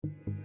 you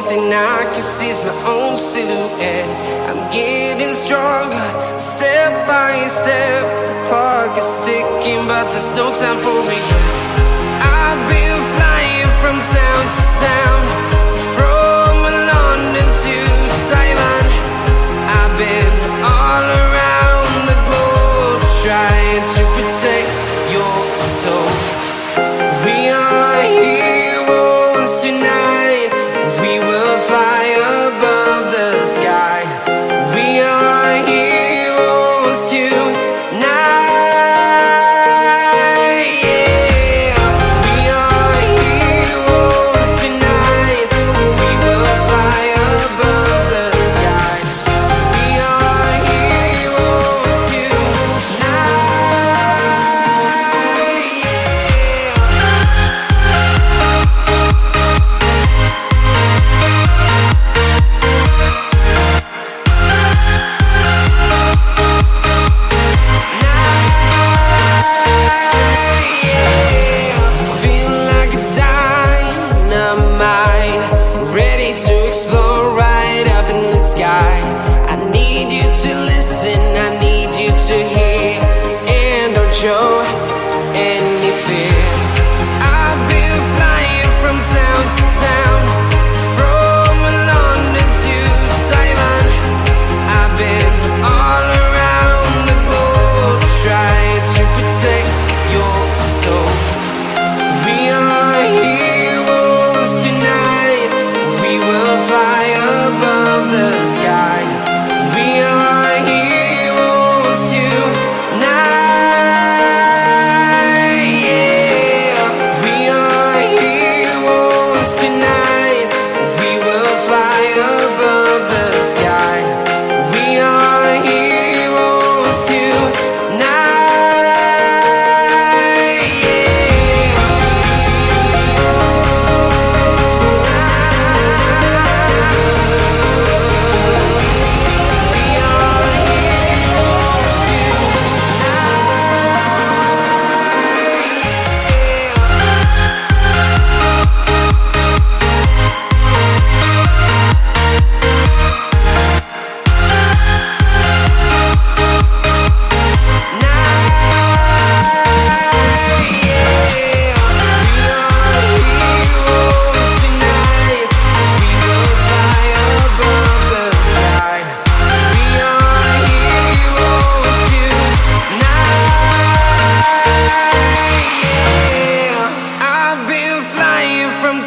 only thing I can see is my own silhouette. I'm getting stronger, step by step. The clock is ticking, but there's no time for regrets. I've been flying from town to town, from London to Taiwan. I've been all around the globe, trying to protect your soul. We are heroes tonight. We will fly above the sky. We are heroes tonight. Yeah. We are heroes tonight. We will fly above the sky. We are heroes tonight. Feel like a dynamite, ready to explode right up in the sky. I need you to listen, I need you to hear, and don't show any fear. I've been flying from town to town, from London to Taiwan. I've been all around the globe, trying to protect your soul. We are heroes tonight. We will fly above the sky. We are heroes tonight. Yeah. We are heroes tonight. We will fly above the sky. We are heroes tonight.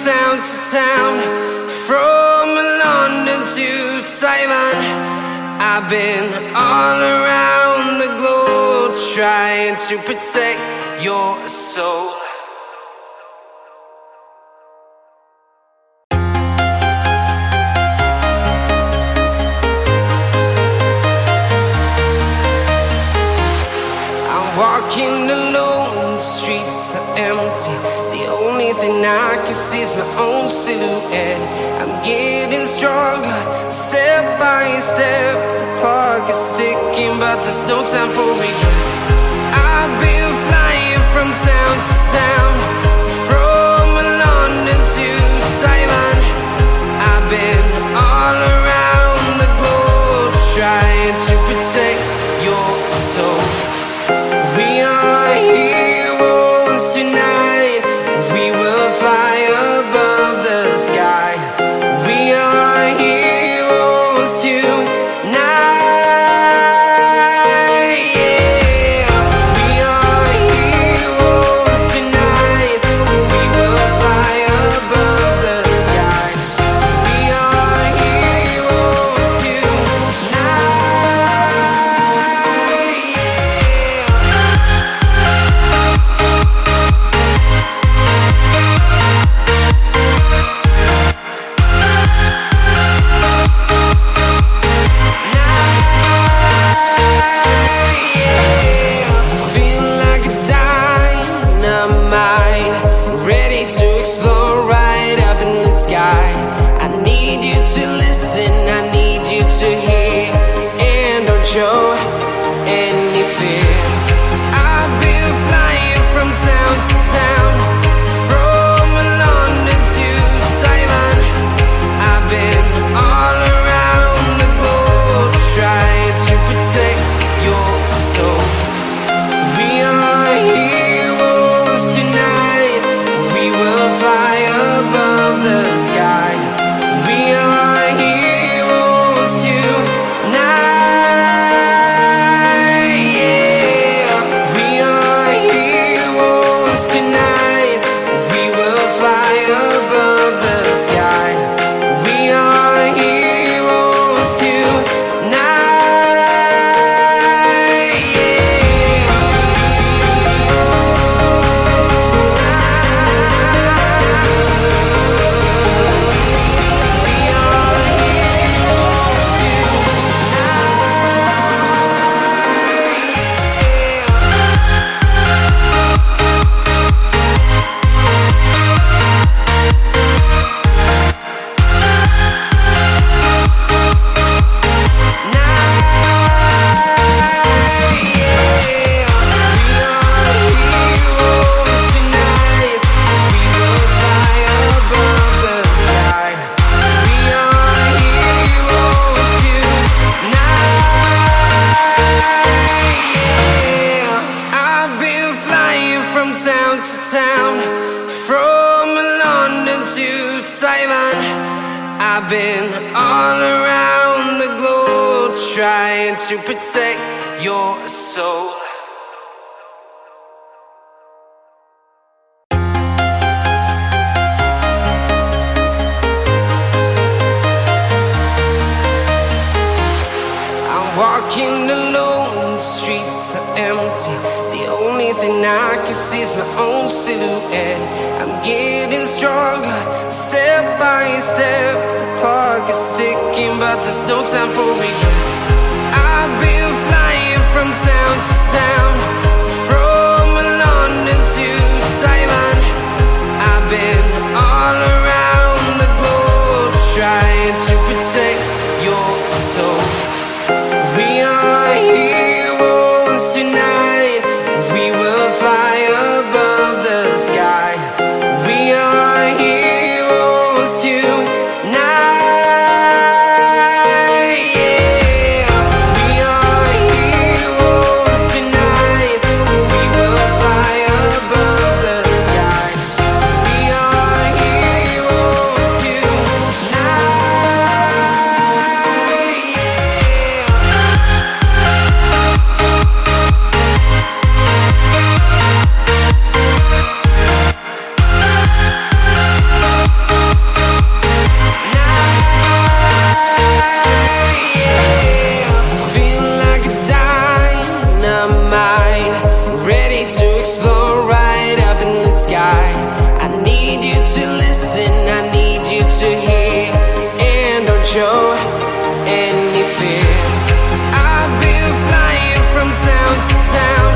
Town to town, from London to Taiwan. I've been all around the globe, trying to protect your soul. I'm walking alone, the streets are empty. The only thing I can see is my own silhouette. I'm getting stronger, step by step. The clock is ticking, but there's no time for regrets. I've been flying from town to town, from London to Taiwan. I've been all around the globe, trying to protect your soul. We are heroes tonight. We will fly above the sky. We are heroes tonight. Yeah. We are heroes tonight. We will fly above the sky. We are heroes tonight. Feel like a dynamite, ready to explode right up in the sky. I need you to listen, I need you to hear, and don't show any fear. I've been flying from town to town, from London to Taiwan. I've Taiwan. I've been all around the globe trying to protect your soul. Walking alone, the streets are empty. The only thing I can see is my own silhouette. I'm getting stronger, step by step. The clock is ticking, but there's no time for regrets. I've been flying from town to town, from London to Taiwan. I've been all around the globe trying to protect your soul. We are heroes tonight. We will fly above the sky. We are heroes tonight. Yeah. We are heroes tonight. We will fly above the sky. We are heroes tonight. Show any fear. I've been flying from town to town,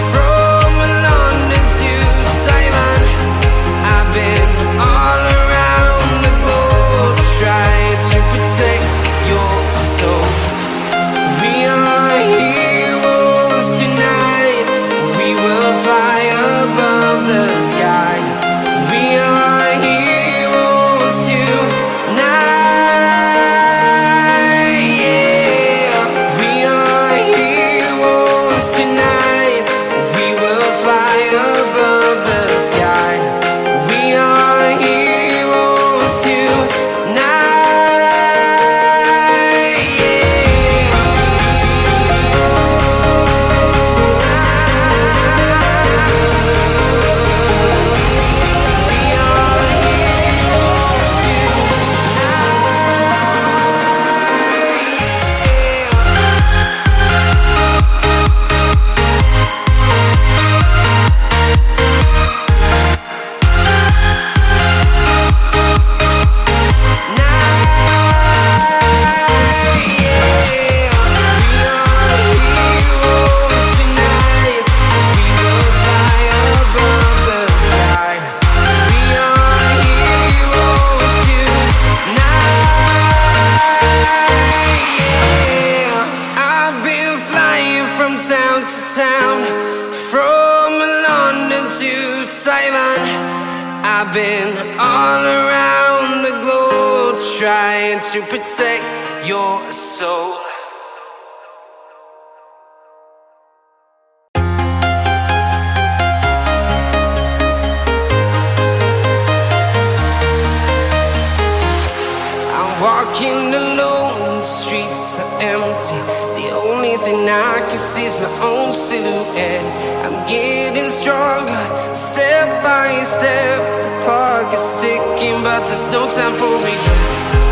from London to Taiwan. I've been all around the globe trying to protect your soul. We are heroes tonight. We will fly above the sky. We are heroes tonight. Town to town, from London to Taiwan. I've been all around the globe trying to protect your soul. I'm walking alone, the streets are empty. The only thing I can see is my own silhouette. I'm getting stronger, step by step. The clock is ticking, but there's no time for regrets.